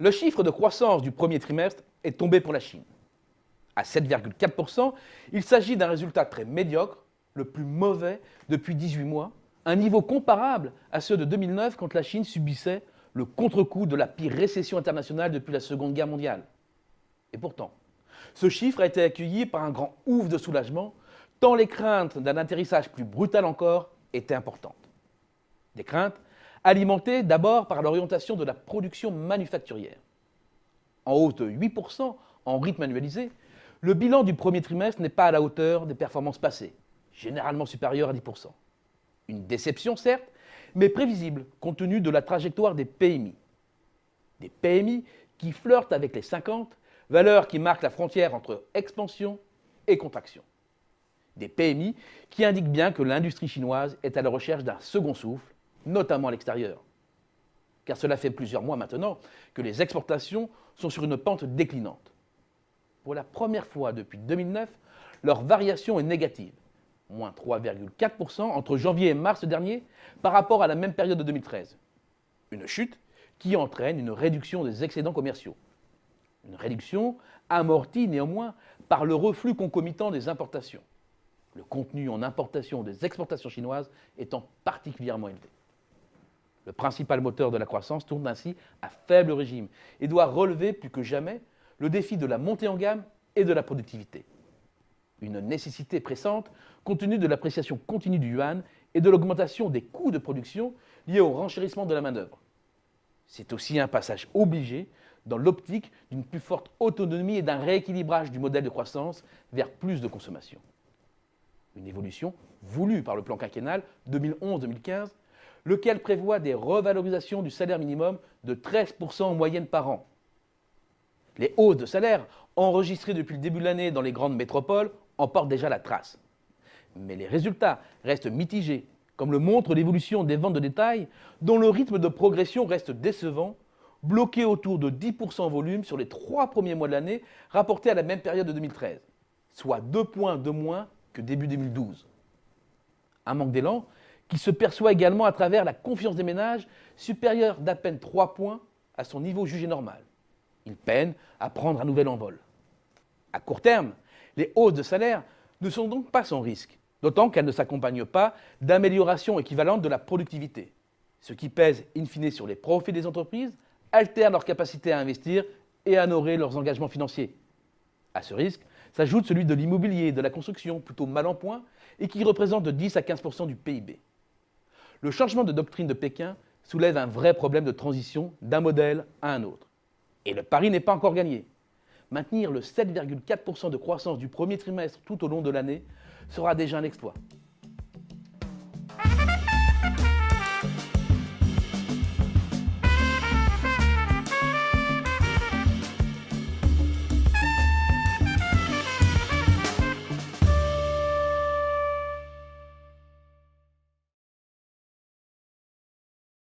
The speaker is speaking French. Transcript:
Le chiffre de croissance du premier trimestre est tombé pour la Chine. À 7,4%, il s'agit d'un résultat très médiocre, le plus mauvais depuis 18 mois, un niveau comparable à ceux de 2009 quand la Chine subissait le contre-coup de la pire récession internationale depuis la Seconde Guerre mondiale. Et pourtant, ce chiffre a été accueilli par un grand ouf de soulagement, tant les craintes d'un atterrissage plus brutal encore étaient importantes. Des craintes alimentées d'abord par l'orientation de la production manufacturière. En hausse de 8% en rythme annualisé, le bilan du premier trimestre n'est pas à la hauteur des performances passées, généralement supérieures à 10%. Une déception certes, mais prévisible compte tenu de la trajectoire des PMI. Des PMI qui flirtent avec les 50, valeur qui marque la frontière entre expansion et contraction. Des PMI qui indiquent bien que l'industrie chinoise est à la recherche d'un second souffle, notamment à l'extérieur. Car cela fait plusieurs mois maintenant que les exportations sont sur une pente déclinante. Pour la première fois depuis 2009, leur variation est négative, moins 3,4% entre janvier et mars dernier par rapport à la même période de 2013. Une chute qui entraîne une réduction des excédents commerciaux. Une réduction amortie néanmoins par le reflux concomitant des importations. Le contenu en importation des exportations chinoises étant particulièrement élevé. Le principal moteur de la croissance tourne ainsi à faible régime et doit relever plus que jamais le défi de la montée en gamme et de la productivité. Une nécessité pressante compte tenu de l'appréciation continue du yuan et de l'augmentation des coûts de production liés au renchérissement de la main-d'œuvre. C'est aussi un passage obligé dans l'optique d'une plus forte autonomie et d'un rééquilibrage du modèle de croissance vers plus de consommation. Une évolution voulue par le plan quinquennal 2011-2015, lequel prévoit des revalorisations du salaire minimum de 13% en moyenne par an. Les hausses de salaire enregistrées depuis le début de l'année dans les grandes métropoles en portent déjà la trace. Mais les résultats restent mitigés, comme le montre l'évolution des ventes de détail, dont le rythme de progression reste décevant, bloqué autour de 10% en volume sur les 3 premiers mois de l'année, rapporté à la même période de 2013, soit 2 points de moins que début 2012. Un manque d'élan qui se perçoit également à travers la confiance des ménages, supérieure d'à peine 3 points à son niveau jugé normal. Ils peinent à prendre un nouvel envol. À court terme, les hausses de salaire ne sont donc pas sans risque, d'autant qu'elles ne s'accompagnent pas d'amélioration équivalente de la productivité, ce qui pèse in fine sur les profits des entreprises, altère leur capacité à investir et à honorer leurs engagements financiers. À ce risque s'ajoute celui de l'immobilier et de la construction, plutôt mal en point, et qui représente de 10 à 15% du PIB. Le changement de doctrine de Pékin soulève un vrai problème de transition d'un modèle à un autre. Et le pari n'est pas encore gagné. Maintenir le 7,4% de croissance du premier trimestre tout au long de l'année sera déjà un exploit.